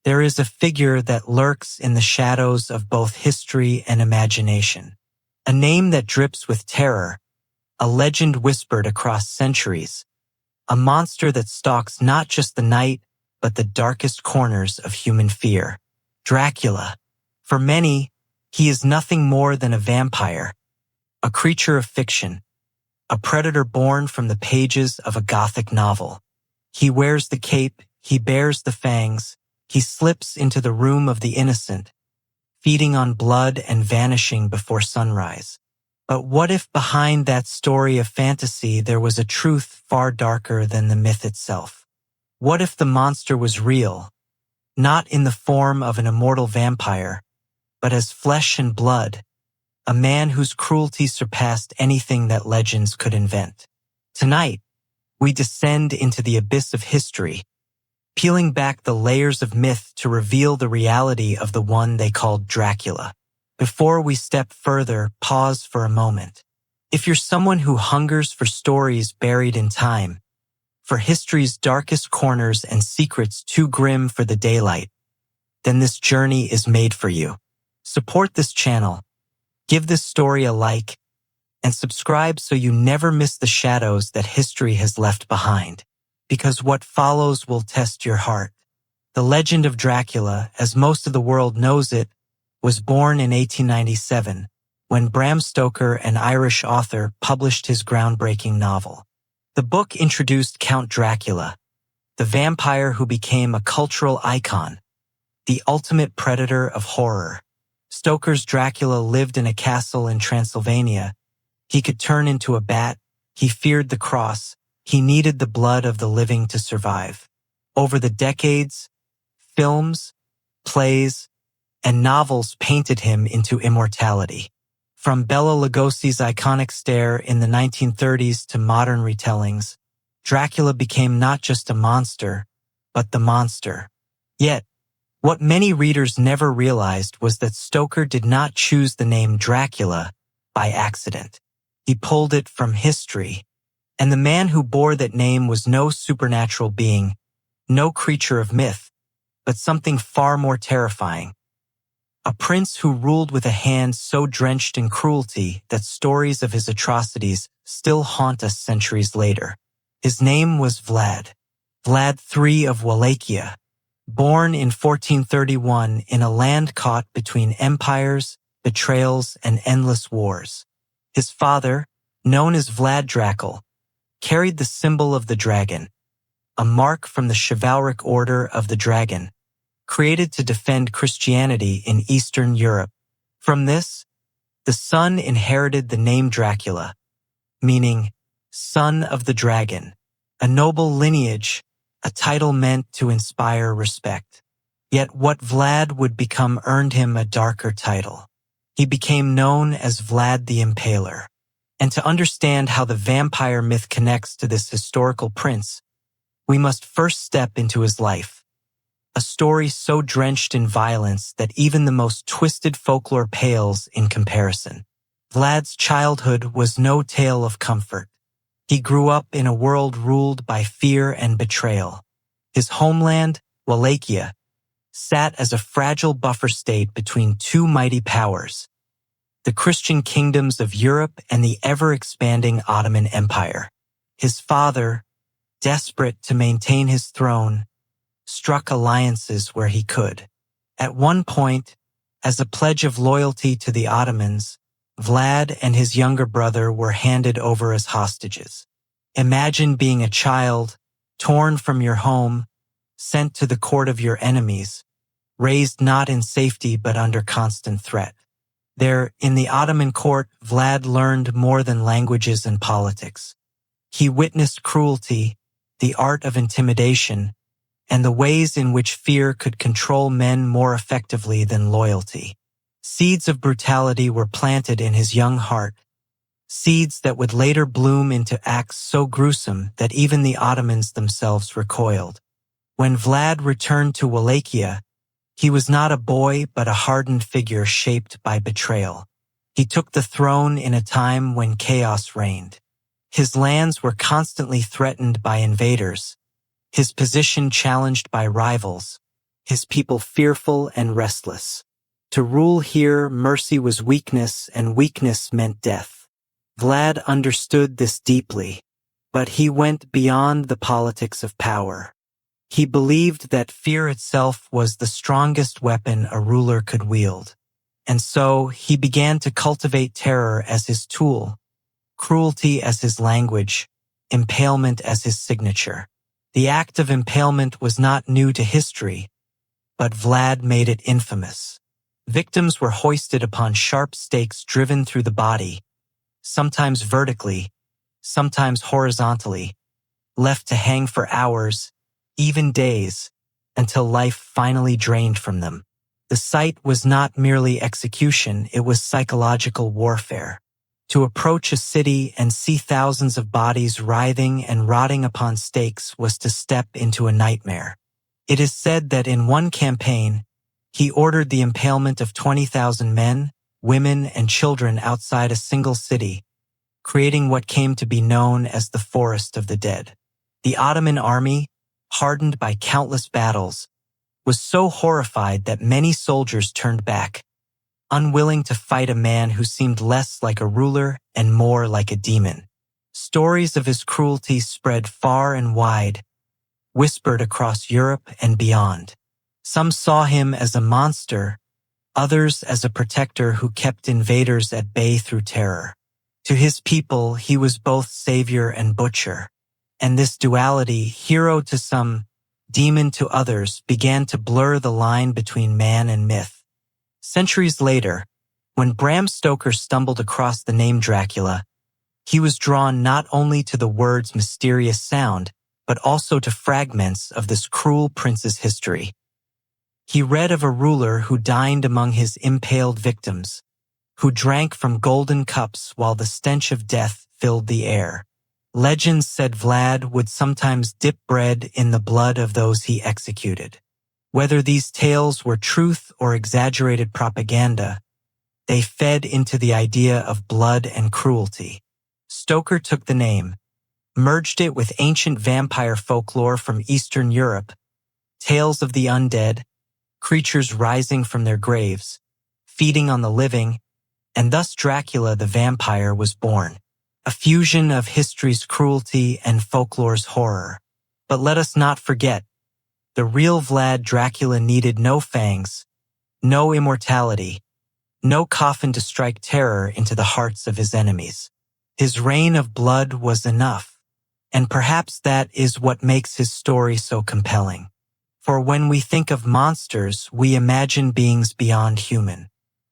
there is a figure that lurks in the shadows of both history and imagination. A name that drips with terror, a legend whispered across centuries, a monster that stalks not just the night, but the darkest corners of human fear. Dracula. For many, he is nothing more than a vampire, a creature of fiction, a predator born from the pages of a Gothic novel. He wears the cape, he bears the fangs, he slips into the room of the innocent, feeding on blood and vanishing before sunrise. But what if behind that story of fantasy there was a truth far darker than the myth itself? What if the monster was real, not in the form of an immortal vampire, but as flesh and blood, a man whose cruelty surpassed anything that legends could invent? Tonight, we descend into the abyss of history, peeling back the layers of myth to reveal the reality of the one they called Dracula. Before we step further, pause for a moment. If you're someone who hungers for stories buried in time, for history's darkest corners and secrets too grim for the daylight, then this journey is made for you. Support this channel, give this story a like, and subscribe so you never miss the shadows that history has left behind. Because what follows will test your heart. The legend of Dracula, as most of the world knows it, was born in 1897, when Bram Stoker, an Irish author, published his groundbreaking novel. The book introduced Count Dracula, the vampire who became a cultural icon, the ultimate predator of horror. Stoker's Dracula lived in a castle in Transylvania. He could turn into a bat, he feared the cross, he needed the blood of the living to survive. Over the decades, films, plays, and novels painted him into immortality. From Bela Lugosi's iconic stare in the 1930s to modern retellings, Dracula became not just a monster, but the monster. Yet, what many readers never realized was that Stoker did not choose the name Dracula by accident. He pulled it from history, and the man who bore that name was no supernatural being, no creature of myth, but something far more terrifying. A prince who ruled with a hand so drenched in cruelty that stories of his atrocities still haunt us centuries later. His name was Vlad III of Wallachia, born in 1431 in a land caught between empires, betrayals, and endless wars. His father, known as Vlad Dracula, carried the symbol of the dragon, a mark from the chivalric order of the dragon, created to defend Christianity in Eastern Europe. From this, the son inherited the name Dracula, meaning son of the dragon, a noble lineage, a title meant to inspire respect. Yet what Vlad would become earned him a darker title. He became known as Vlad the Impaler. And to understand how the vampire myth connects to this historical prince, we must first step into his life. A story so drenched in violence that even the most twisted folklore pales in comparison. Vlad's childhood was no tale of comfort. He grew up in a world ruled by fear and betrayal. His homeland, Wallachia, sat as a fragile buffer state between two mighty powers, the Christian kingdoms of Europe and the ever-expanding Ottoman Empire. His father, desperate to maintain his throne, struck alliances where he could. At one point, as a pledge of loyalty to the Ottomans, Vlad and his younger brother were handed over as hostages. Imagine being a child, torn from your home, sent to the court of your enemies, raised not in safety but under constant threat. There, in the Ottoman court, Vlad learned more than languages and politics. He witnessed cruelty, the art of intimidation, and the ways in which fear could control men more effectively than loyalty. Seeds of brutality were planted in his young heart, seeds that would later bloom into acts so gruesome that even the Ottomans themselves recoiled. When Vlad returned to Wallachia, he was not a boy but a hardened figure shaped by betrayal. He took the throne in a time when chaos reigned. His lands were constantly threatened by invaders, his position challenged by rivals, his people fearful and restless. To rule here, mercy was weakness, and weakness meant death. Vlad understood this deeply, but he went beyond the politics of power. He believed that fear itself was the strongest weapon a ruler could wield. And so he began to cultivate terror as his tool, cruelty as his language, impalement as his signature. The act of impalement was not new to history, but Vlad made it infamous. Victims were hoisted upon sharp stakes driven through the body, sometimes vertically, sometimes horizontally, left to hang for hours, even days, until life finally drained from them. The sight was not merely execution, it was psychological warfare. To approach a city and see thousands of bodies writhing and rotting upon stakes was to step into a nightmare. It is said that in one campaign, he ordered the impalement of 20,000 men, women, and children outside a single city, creating what came to be known as the Forest of the Dead. The Ottoman army, hardened by countless battles, was so horrified that many soldiers turned back, unwilling to fight a man who seemed less like a ruler and more like a demon. Stories of his cruelty spread far and wide, whispered across Europe and beyond. Some saw him as a monster, others as a protector who kept invaders at bay through terror. To his people, he was both savior and butcher, and this duality, hero to some, demon to others, began to blur the line between man and myth. Centuries later, when Bram Stoker stumbled across the name Dracula, he was drawn not only to the word's mysterious sound, but also to fragments of this cruel prince's history. He read of a ruler who dined among his impaled victims, who drank from golden cups while the stench of death filled the air. Legends said Vlad would sometimes dip bread in the blood of those he executed. Whether these tales were truth or exaggerated propaganda, they fed into the idea of blood and cruelty. Stoker took the name, merged it with ancient vampire folklore from Eastern Europe, tales of the undead, creatures rising from their graves, feeding on the living, and thus Dracula the vampire was born, a fusion of history's cruelty and folklore's horror. But let us not forget, the real Vlad Dracula needed no fangs, no immortality, no coffin to strike terror into the hearts of his enemies. His reign of blood was enough, and perhaps that is what makes his story so compelling. For when we think of monsters, we imagine beings beyond human.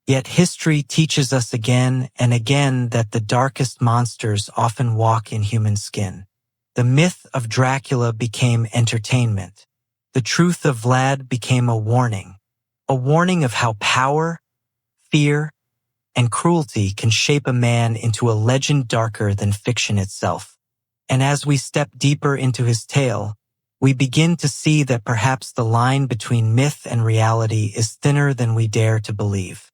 Yet history teaches us again and again that the darkest monsters often walk in human skin. The myth of Dracula became entertainment. The truth of Vlad became a warning of how power, fear, and cruelty can shape a man into a legend darker than fiction itself. And as we step deeper into his tale, we begin to see that perhaps the line between myth and reality is thinner than we dare to believe.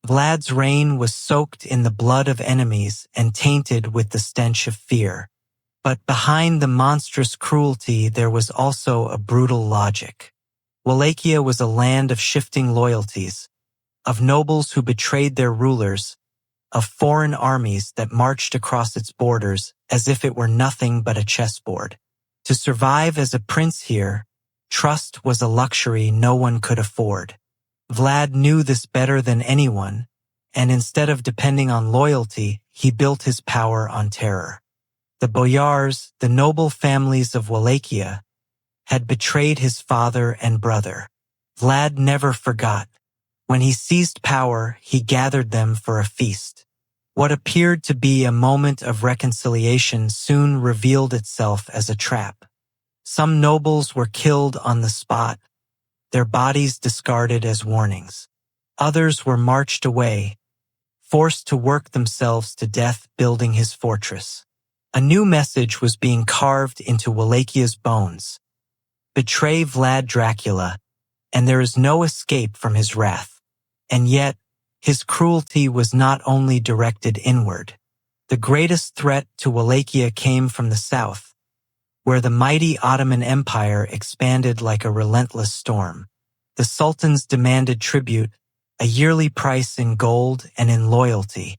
Vlad's reign was soaked in the blood of enemies and tainted with the stench of fear. But behind the monstrous cruelty there was also a brutal logic. Wallachia was a land of shifting loyalties, of nobles who betrayed their rulers, of foreign armies that marched across its borders as if it were nothing but a chessboard. To survive as a prince here, trust was a luxury no one could afford. Vlad knew this better than anyone, and instead of depending on loyalty, he built his power on terror. The boyars, the noble families of Wallachia, had betrayed his father and brother. Vlad never forgot. When he seized power, he gathered them for a feast. What appeared to be a moment of reconciliation soon revealed itself as a trap. Some nobles were killed on the spot, their bodies discarded as warnings. Others were marched away, forced to work themselves to death building his fortress. A new message was being carved into Wallachia's bones. Betray Vlad Dracula, and there is no escape from his wrath. And yet, his cruelty was not only directed inward. The greatest threat to Wallachia came from the south, where the mighty Ottoman Empire expanded like a relentless storm. The sultans demanded tribute, a yearly price in gold and in loyalty.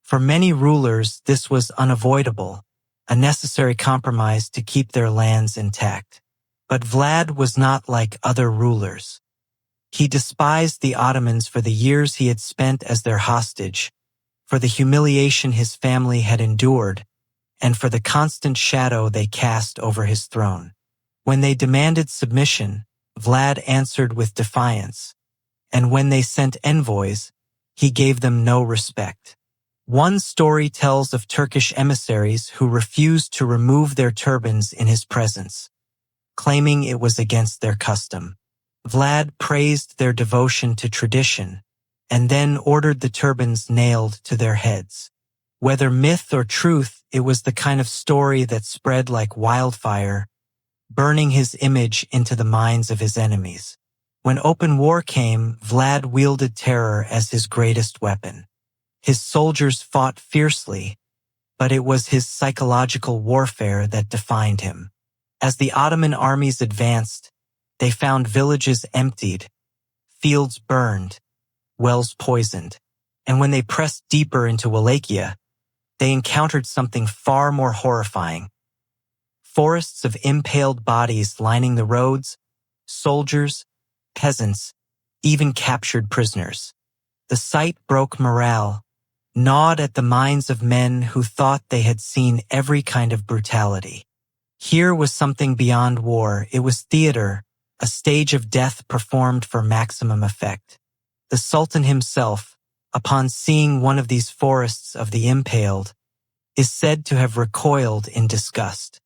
For many rulers, this was unavoidable, a necessary compromise to keep their lands intact. But Vlad was not like other rulers. He despised the Ottomans for the years he had spent as their hostage, for the humiliation his family had endured, and for the constant shadow they cast over his throne. When they demanded submission, Vlad answered with defiance, and when they sent envoys, he gave them no respect. One story tells of Turkish emissaries who refused to remove their turbans in his presence, claiming it was against their custom. Vlad praised their devotion to tradition, and then ordered the turbans nailed to their heads. Whether myth or truth, it was the kind of story that spread like wildfire, burning his image into the minds of his enemies. When open war came, Vlad wielded terror as his greatest weapon. His soldiers fought fiercely, but it was his psychological warfare that defined him. As the Ottoman armies advanced, they found villages emptied, fields burned, wells poisoned, and when they pressed deeper into Wallachia, they encountered something far more horrifying. Forests of impaled bodies lining the roads, soldiers, peasants, even captured prisoners. The sight broke morale, gnawed at the minds of men who thought they had seen every kind of brutality. Here was something beyond war. It was theater, a stage of death performed for maximum effect. The Sultan himself, upon seeing one of these forests of the impaled, is said to have recoiled in disgust.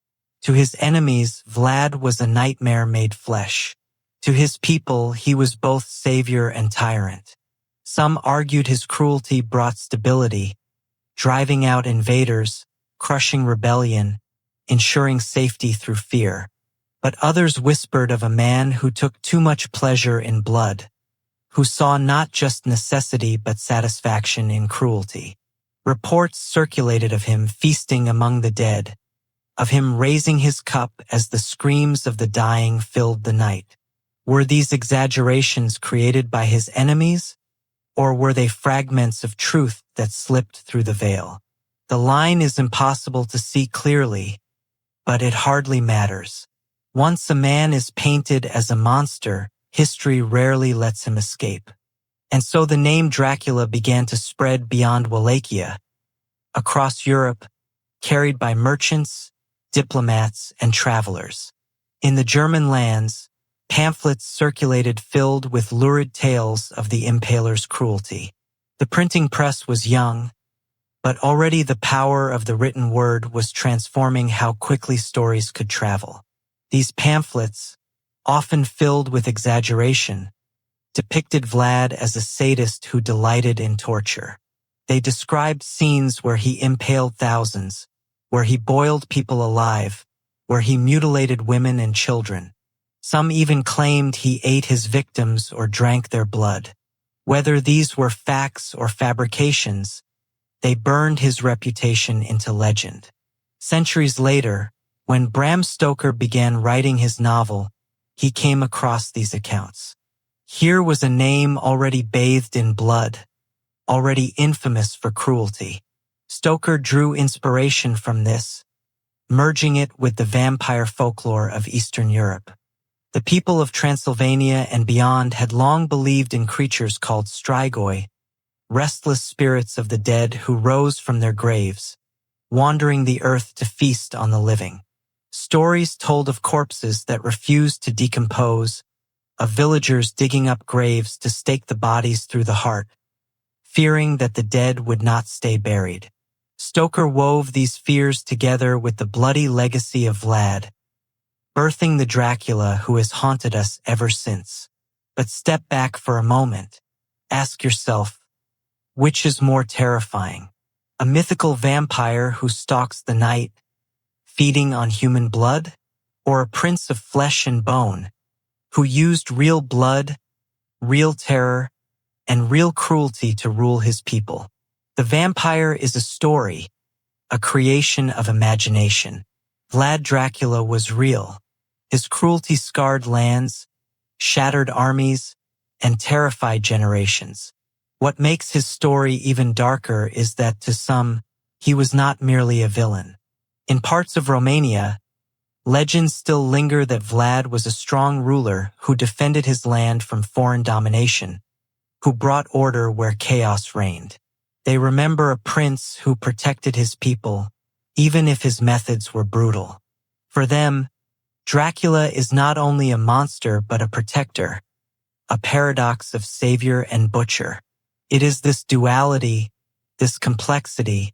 To his enemies, Vlad was a nightmare made flesh. To his people, he was both savior and tyrant. Some argued his cruelty brought stability, driving out invaders, crushing rebellion, ensuring safety through fear. But others whispered of a man who took too much pleasure in blood, who saw not just necessity but satisfaction in cruelty. Reports circulated of him feasting among the dead, of him raising his cup as the screams of the dying filled the night. Were these exaggerations created by his enemies, or were they fragments of truth that slipped through the veil? The line is impossible to see clearly, but it hardly matters. Once a man is painted as a monster, history rarely lets him escape. And so the name Dracula began to spread beyond Wallachia, across Europe, carried by merchants, diplomats, and travelers. In the German lands, pamphlets circulated filled with lurid tales of the impaler's cruelty. The printing press was young, but already the power of the written word was transforming how quickly stories could travel. These pamphlets, often filled with exaggeration, depicted Vlad as a sadist who delighted in torture. They described scenes where he impaled thousands, where he boiled people alive, where he mutilated women and children. Some even claimed he ate his victims or drank their blood. Whether these were facts or fabrications, they burned his reputation into legend. Centuries later, when Bram Stoker began writing his novel, he came across these accounts. Here was a name already bathed in blood, already infamous for cruelty. Stoker drew inspiration from this, merging it with the vampire folklore of Eastern Europe. The people of Transylvania and beyond had long believed in creatures called strigoi, restless spirits of the dead who rose from their graves, wandering the earth to feast on the living. Stories told of corpses that refused to decompose, of villagers digging up graves to stake the bodies through the heart, fearing that the dead would not stay buried. Stoker wove these fears together with the bloody legacy of Vlad, birthing the Dracula who has haunted us ever since. But step back for a moment. Ask yourself, which is more terrifying? A mythical vampire who stalks the night, feeding on human blood, or a prince of flesh and bone, who used real blood, real terror, and real cruelty to rule his people? The vampire is a story, a creation of imagination. Vlad Dracula was real. His cruelty scarred lands, shattered armies, and terrified generations. What makes his story even darker is that to some, he was not merely a villain. In parts of Romania, legends still linger that Vlad was a strong ruler who defended his land from foreign domination, who brought order where chaos reigned. They remember a prince who protected his people, even if his methods were brutal. For them, Dracula is not only a monster but a protector, a paradox of savior and butcher. It is this duality, this complexity,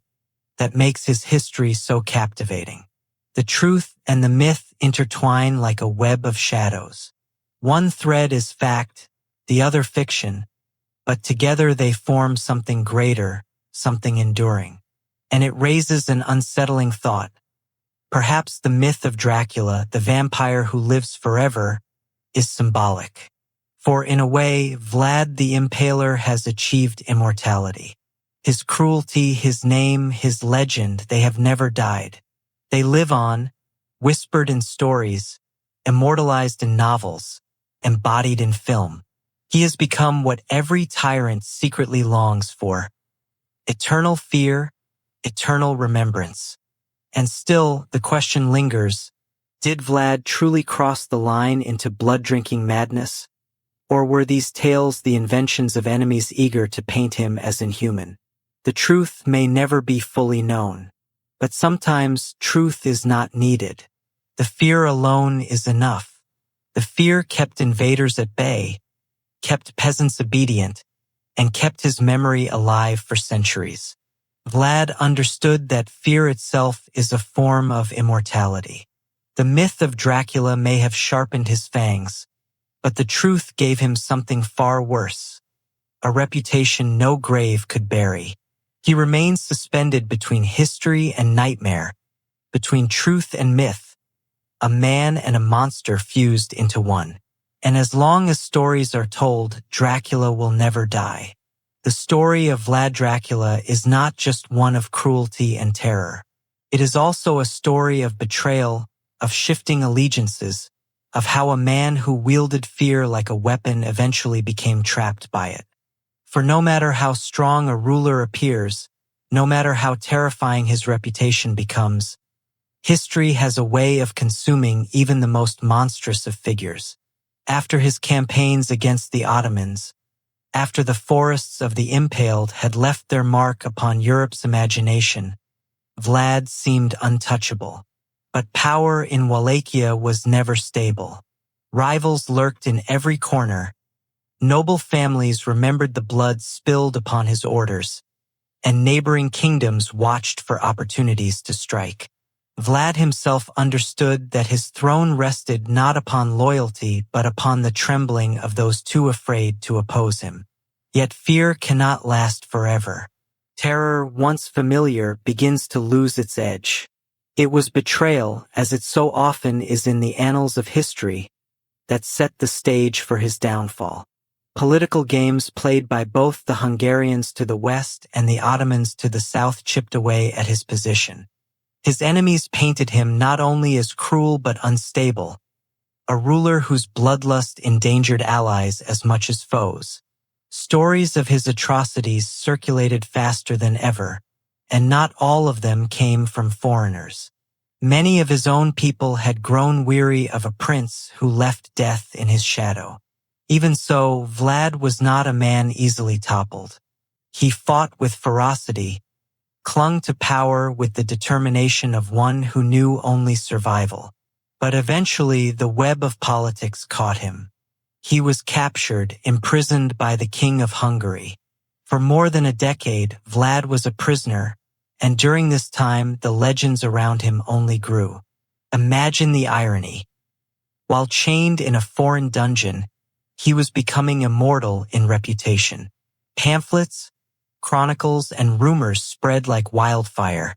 that makes his history so captivating. The truth and the myth intertwine like a web of shadows. One thread is fact, the other fiction, but together they form something greater, something enduring. And it raises an unsettling thought. Perhaps the myth of Dracula, the vampire who lives forever, is symbolic. For in a way, Vlad the Impaler has achieved immortality. His cruelty, his name, his legend, they have never died. They live on, whispered in stories, immortalized in novels, embodied in film. He has become what every tyrant secretly longs for: eternal fear, eternal remembrance. And still, the question lingers, did Vlad truly cross the line into blood-drinking madness? Or were these tales the inventions of enemies eager to paint him as inhuman? The truth may never be fully known, but sometimes truth is not needed. The fear alone is enough. The fear kept invaders at bay, kept peasants obedient, and kept his memory alive for centuries. Vlad understood that fear itself is a form of immortality. The myth of Dracula may have sharpened his fangs, but the truth gave him something far worse, a reputation no grave could bury. He remains suspended between history and nightmare, between truth and myth, a man and a monster fused into one. And as long as stories are told, Dracula will never die. The story of Vlad Dracula is not just one of cruelty and terror. It is also a story of betrayal, of shifting allegiances, of how a man who wielded fear like a weapon eventually became trapped by it. For no matter how strong a ruler appears, no matter how terrifying his reputation becomes, history has a way of consuming even the most monstrous of figures. After his campaigns against the Ottomans, after the forests of the Impaled had left their mark upon Europe's imagination, Vlad seemed untouchable. But power in Wallachia was never stable. Rivals lurked in every corner. Noble families remembered the blood spilled upon his orders, and neighboring kingdoms watched for opportunities to strike. Vlad himself understood that his throne rested not upon loyalty but upon the trembling of those too afraid to oppose him. Yet fear cannot last forever. Terror, once familiar, begins to lose its edge. It was betrayal, as it so often is in the annals of history, that set the stage for his downfall. Political games played by both the Hungarians to the west and the Ottomans to the south chipped away at his position. His enemies painted him not only as cruel but unstable, a ruler whose bloodlust endangered allies as much as foes. Stories of his atrocities circulated faster than ever, and not all of them came from foreigners. Many of his own people had grown weary of a prince who left death in his shadow. Even so, Vlad was not a man easily toppled. He fought with ferocity, clung to power with the determination of one who knew only survival. But eventually the web of politics caught him. He was captured, imprisoned by the King of Hungary. For more than a decade, Vlad was a prisoner, and during this time the legends around him only grew. Imagine the irony. While chained in a foreign dungeon, he was becoming immortal in reputation. Pamphlets, chronicles, and rumors spread like wildfire,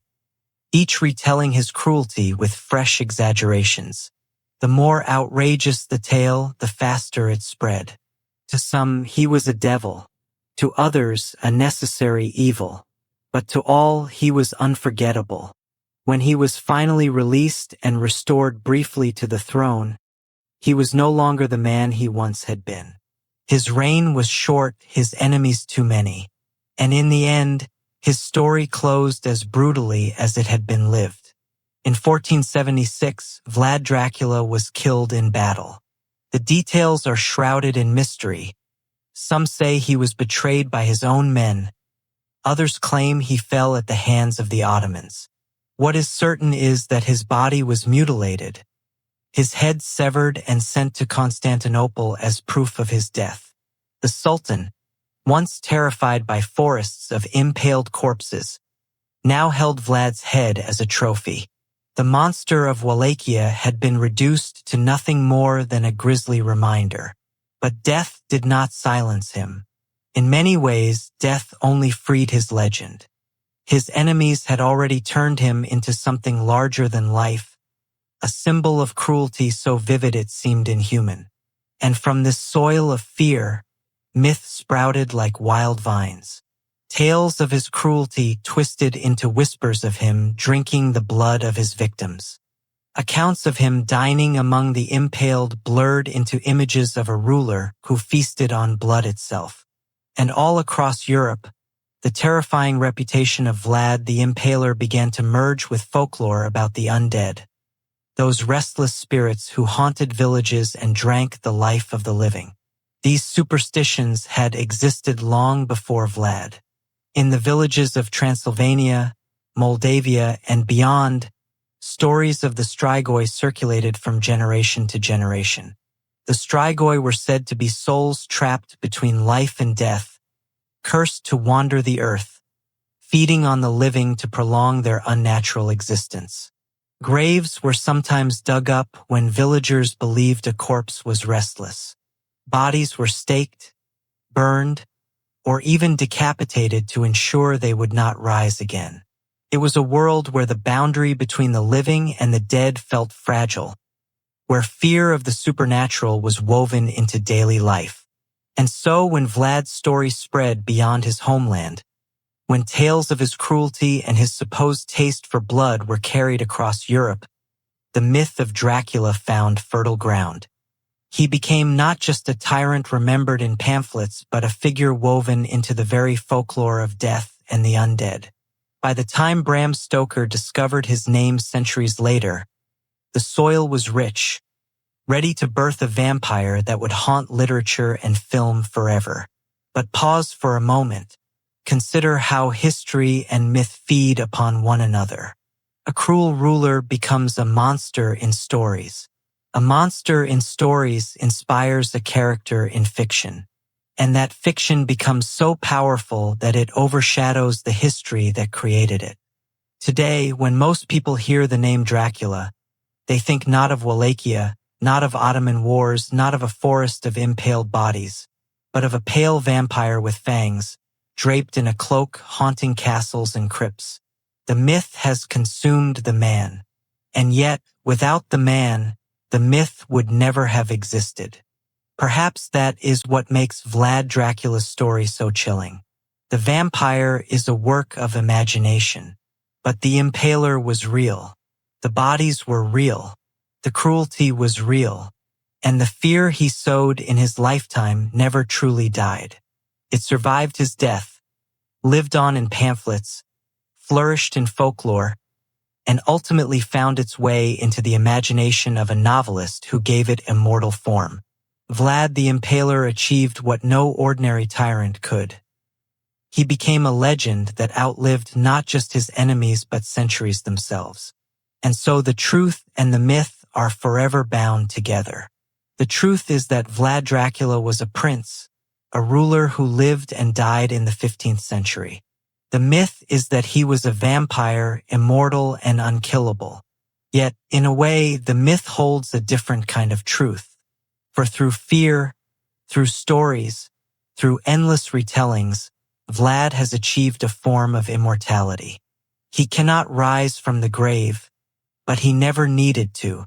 each retelling his cruelty with fresh exaggerations. The more outrageous the tale, the faster it spread. To some, he was a devil. To others, a necessary evil. But to all, he was unforgettable. When he was finally released and restored briefly to the throne, he was no longer the man he once had been. His reign was short, his enemies too many, and in the end, his story closed as brutally as it had been lived. In 1476, Vlad Dracula was killed in battle. The details are shrouded in mystery. Some say he was betrayed by his own men. Others claim he fell at the hands of the Ottomans. What is certain is that his body was mutilated, his head severed and sent to Constantinople as proof of his death. The Sultan, once terrified by forests of impaled corpses, now held Vlad's head as a trophy. The monster of Wallachia had been reduced to nothing more than a grisly reminder. But death did not silence him. In many ways, death only freed his legend. His enemies had already turned him into something larger than life, a symbol of cruelty so vivid it seemed inhuman. And from this soil of fear, myth sprouted like wild vines. Tales of his cruelty twisted into whispers of him drinking the blood of his victims. Accounts of him dining among the impaled blurred into images of a ruler who feasted on blood itself. And all across Europe, the terrifying reputation of Vlad the Impaler began to merge with folklore about the undead, those restless spirits who haunted villages and drank the life of the living. These superstitions had existed long before Vlad. In the villages of Transylvania, Moldavia, and beyond, stories of the Strigoi circulated from generation to generation. The Strigoi were said to be souls trapped between life and death, cursed to wander the earth, feeding on the living to prolong their unnatural existence. Graves were sometimes dug up when villagers believed a corpse was restless. Bodies were staked, burned, or even decapitated to ensure they would not rise again. It was a world where the boundary between the living and the dead felt fragile, where fear of the supernatural was woven into daily life. And so when Vlad's story spread beyond his homeland, when tales of his cruelty and his supposed taste for blood were carried across Europe, the myth of Dracula found fertile ground. He became not just a tyrant remembered in pamphlets, but a figure woven into the very folklore of death and the undead. By the time Bram Stoker discovered his name centuries later, the soil was rich, ready to birth a vampire that would haunt literature and film forever. But pause for a moment. Consider how history and myth feed upon one another. A cruel ruler becomes a monster in stories. A monster in stories inspires a character in fiction, and that fiction becomes so powerful that it overshadows the history that created it. Today, when most people hear the name Dracula, they think not of Wallachia, not of Ottoman wars, not of a forest of impaled bodies, but of a pale vampire with fangs, draped in a cloak haunting castles and crypts. The myth has consumed the man, and yet, without the man, the myth would never have existed. Perhaps that is what makes Vlad Dracula's story so chilling. The vampire is a work of imagination, but the impaler was real. The bodies were real. The cruelty was real. And the fear he sowed in his lifetime never truly died. It survived his death, lived on in pamphlets, flourished in folklore, and ultimately found its way into the imagination of a novelist who gave it immortal form. Vlad the Impaler achieved what no ordinary tyrant could. He became a legend that outlived not just his enemies but centuries themselves. And so the truth and the myth are forever bound together. The truth is that Vlad Dracula was a prince, a ruler who lived and died in the 15th century. The myth is that he was a vampire, immortal and unkillable. Yet, in a way, the myth holds a different kind of truth. For through fear, through stories, through endless retellings, Vlad has achieved a form of immortality. He cannot rise from the grave, but he never needed to.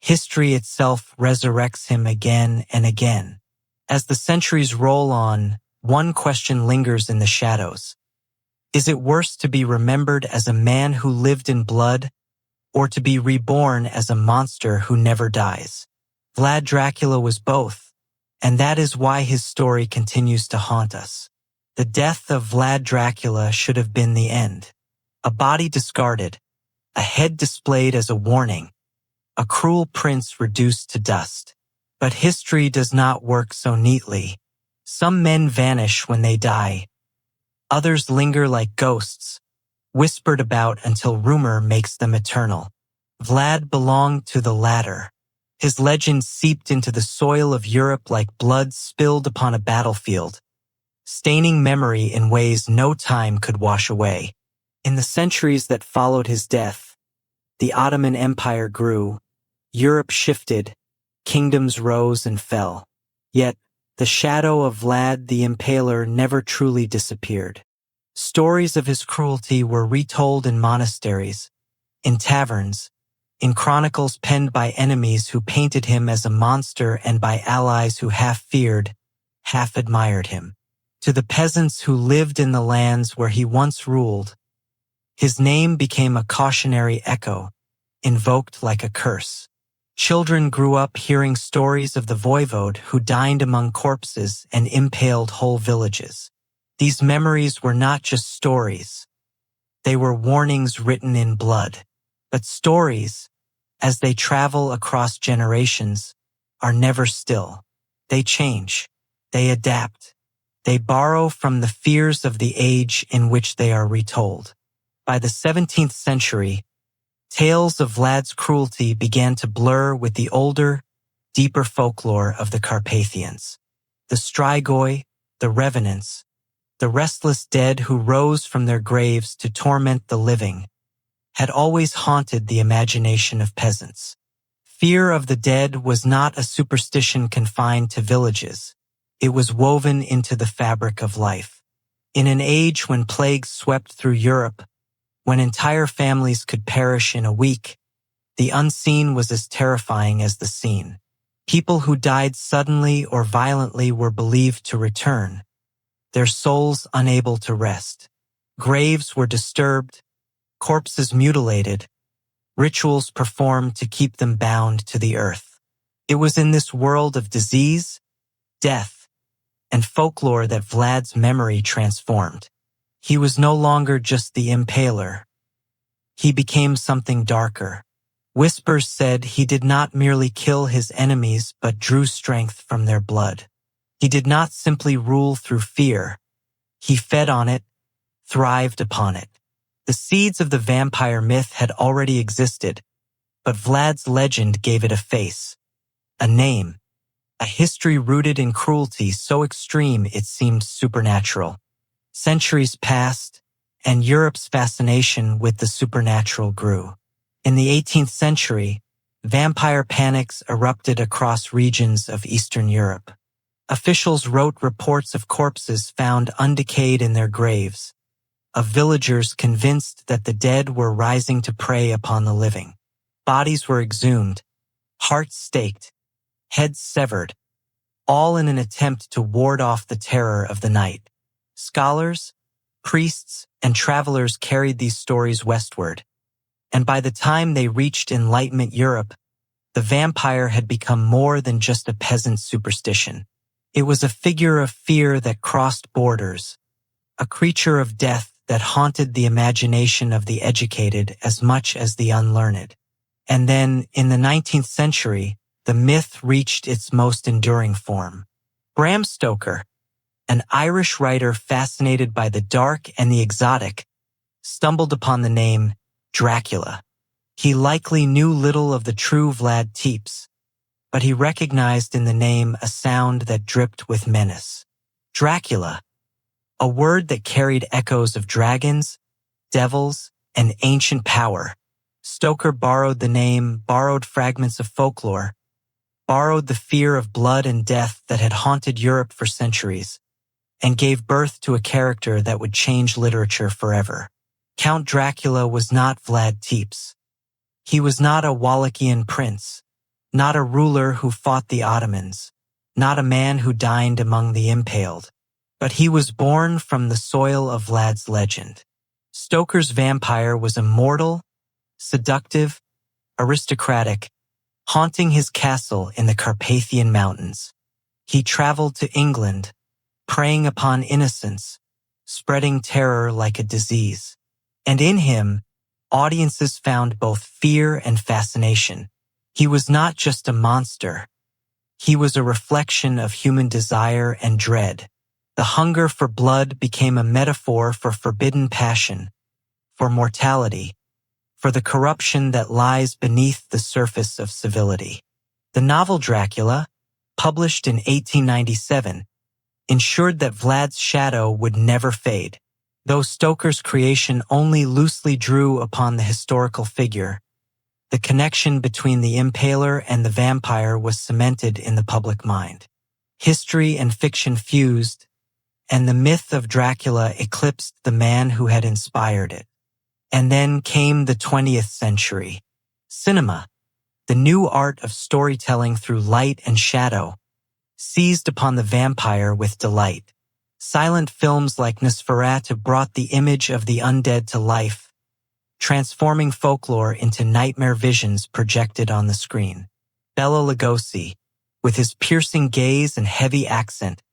History itself resurrects him again and again. As the centuries roll on, one question lingers in the shadows. Is it worse to be remembered as a man who lived in blood, or to be reborn as a monster who never dies? Vlad Dracula was both, And that is why his story continues to haunt us. The death of Vlad Dracula should have been the end. A body discarded, a head displayed as a warning, a cruel prince reduced to dust. But history does not work so neatly. Some men vanish when they die. Others linger like ghosts, whispered about until rumor makes them eternal. Vlad belonged to the latter. His legend seeped into the soil of Europe like blood spilled upon a battlefield, staining memory in ways no time could wash away. In the centuries that followed his death, the Ottoman Empire grew, Europe shifted, kingdoms rose and fell. Yet, the shadow of Vlad the Impaler never truly disappeared. Stories of his cruelty were retold in monasteries, in taverns, in chronicles penned by enemies who painted him as a monster and by allies who half feared, half admired him. To the peasants who lived in the lands where he once ruled, his name became a cautionary echo, invoked like a curse. Children grew up hearing stories of the voivode who dined among corpses and impaled whole villages. These memories were not just stories. They were warnings written in blood. But stories, as they travel across generations, are never still. They change. They adapt. They borrow from the fears of the age in which they are retold. By the 17th century, tales of Vlad's cruelty began to blur with the older, deeper folklore of the Carpathians. The Strigoi, the revenants, the restless dead who rose from their graves to torment the living, had always haunted the imagination of peasants. Fear of the dead was not a superstition confined to villages. It was woven into the fabric of life. In an age when plagues swept through Europe, when entire families could perish in a week, the unseen was as terrifying as the seen. People who died suddenly or violently were believed to return, their souls unable to rest. Graves were disturbed, corpses mutilated, rituals performed to keep them bound to the earth. It was in this world of disease, death, and folklore that Vlad's memory transformed. He was no longer just the impaler. He became something darker. Whispers said he did not merely kill his enemies but drew strength from their blood. He did not simply rule through fear. He fed on it, thrived upon it. The seeds of the vampire myth had already existed, but Vlad's legend gave it a face, a name, a history rooted in cruelty so extreme it seemed supernatural. Centuries passed, and Europe's fascination with the supernatural grew. In the 18th century, vampire panics erupted across regions of Eastern Europe. Officials wrote reports of corpses found undecayed in their graves, of villagers convinced that the dead were rising to prey upon the living. Bodies were exhumed, hearts staked, heads severed, all in an attempt to ward off the terror of the night. Scholars, priests, and travelers carried these stories westward, and by the time they reached Enlightenment Europe, the vampire had become more than just a peasant superstition. It was a figure of fear that crossed borders, a creature of death that haunted the imagination of the educated as much as the unlearned. And then, in the 19th century, the myth reached its most enduring form. Bram Stoker, an Irish writer fascinated by the dark and the exotic, stumbled upon the name Dracula. He likely knew little of the true Vlad Tepes, but he recognized in the name a sound that dripped with menace. Dracula, a word that carried echoes of dragons, devils, and ancient power. Stoker borrowed the name, borrowed fragments of folklore, borrowed the fear of blood and death that had haunted Europe for centuries, and gave birth to a character that would change literature forever. Count Dracula was not Vlad Tepes. He was not a Wallachian prince, not a ruler who fought the Ottomans, not a man who dined among the impaled, but he was born from the soil of Vlad's legend. Stoker's vampire was immortal, seductive, aristocratic, haunting his castle in the Carpathian Mountains. He traveled to England, preying upon innocence, spreading terror like a disease. And in him, audiences found both fear and fascination. He was not just a monster. He was a reflection of human desire and dread. The hunger for blood became a metaphor for forbidden passion, for mortality, for the corruption that lies beneath the surface of civility. The novel Dracula, published in 1897, ensured that Vlad's shadow would never fade. Though Stoker's creation only loosely drew upon the historical figure, the connection between the Impaler and the vampire was cemented in the public mind. History and fiction fused, and the myth of Dracula eclipsed the man who had inspired it. And then came the 20th century. Cinema, the new art of storytelling through light and shadow, seized upon the vampire with delight. Silent films like Nosferatu brought the image of the undead to life, transforming folklore into nightmare visions projected on the screen. Bela Lugosi, with his piercing gaze and heavy accent,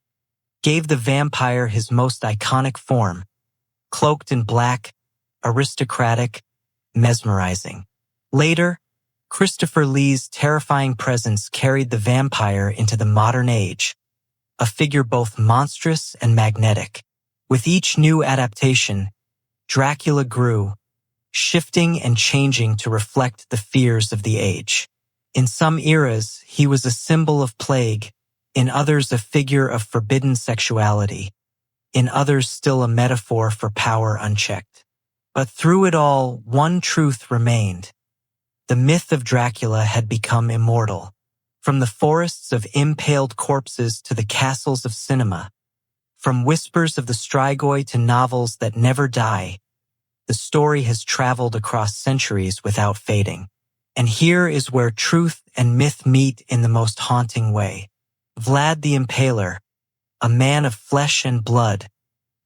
gave the vampire his most iconic form, cloaked in black, aristocratic, mesmerizing. Later, Christopher Lee's terrifying presence carried the vampire into the modern age, a figure both monstrous and magnetic. With each new adaptation, Dracula grew, shifting and changing to reflect the fears of the age. In some eras, he was a symbol of plague, in others a figure of forbidden sexuality, in others still a metaphor for power unchecked. But through it all, one truth remained. The myth of Dracula had become immortal. From the forests of impaled corpses to the castles of cinema, from whispers of the Strigoi to novels that never die, the story has traveled across centuries without fading. And here is where truth and myth meet in the most haunting way. Vlad the Impaler, a man of flesh and blood,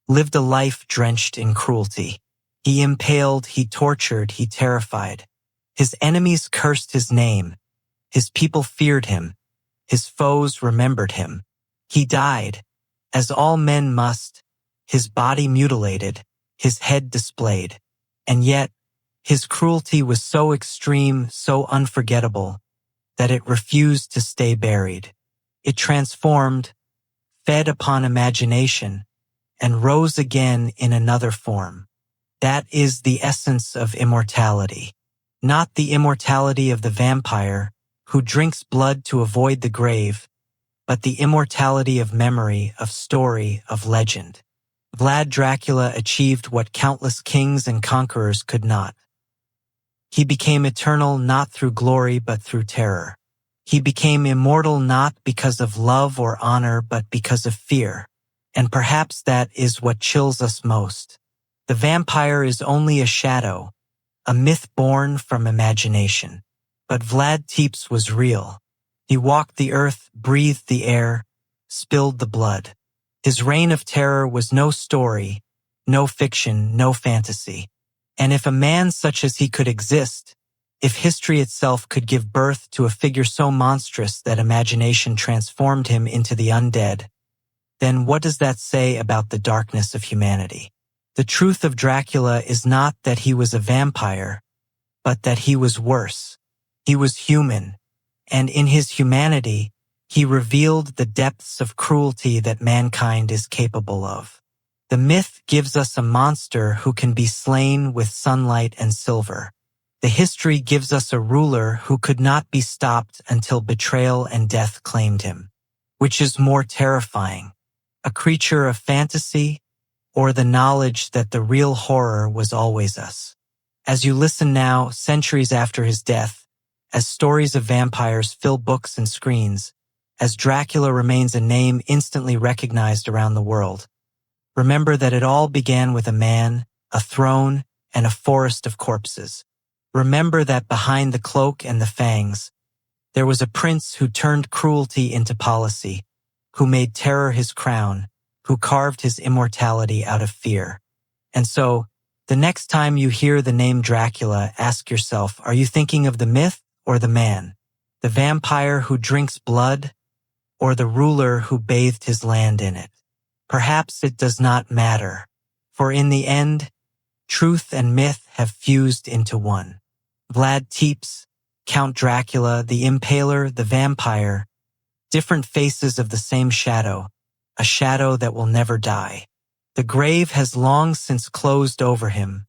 lived a life drenched in cruelty. He impaled, he tortured, he terrified. His enemies cursed his name. His people feared him. His foes remembered him. He died, as all men must, his body mutilated, his head displayed. And yet, his cruelty was so extreme, so unforgettable, that it refused to stay buried. It transformed, fed upon imagination, and rose again in another form. That is the essence of immortality. Not the immortality of the vampire, who drinks blood to avoid the grave, but the immortality of memory, of story, of legend. Vlad Dracula achieved what countless kings and conquerors could not. He became eternal not through glory but through terror. He became immortal not because of love or honor but because of fear. And perhaps that is what chills us most. The vampire is only a shadow, a myth born from imagination. But Vlad Tepes was real. He walked the earth, breathed the air, spilled the blood. His reign of terror was no story, no fiction, no fantasy. And if a man such as he could exist, if history itself could give birth to a figure so monstrous that imagination transformed him into the undead, then what does that say about the darkness of humanity? The truth of Dracula is not that he was a vampire, but that he was worse. He was human, and in his humanity, he revealed the depths of cruelty that mankind is capable of. The myth gives us a monster who can be slain with sunlight and silver. The history gives us a ruler who could not be stopped until betrayal and death claimed him. Which is more terrifying, a creature of fantasy, or the knowledge that the real horror was always us? As you listen now, centuries after his death, as stories of vampires fill books and screens, as Dracula remains a name instantly recognized around the world, remember that it all began with a man, a throne, and a forest of corpses. Remember that behind the cloak and the fangs, there was a prince who turned cruelty into policy, who made terror his crown, who carved his immortality out of fear. And so, the next time you hear the name Dracula, ask yourself, are you thinking of the myth or the man? The vampire who drinks blood, or the ruler who bathed his land in it. Perhaps it does not matter, for in the end, truth and myth have fused into one. Vlad Tepes, Count Dracula, the Impaler, the vampire, different faces of the same shadow, a shadow that will never die. The grave has long since closed over him,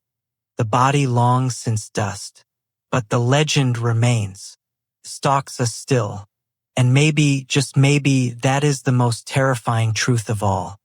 the body long since dust. But the legend remains, stalks us still, and maybe, just maybe, that is the most terrifying truth of all.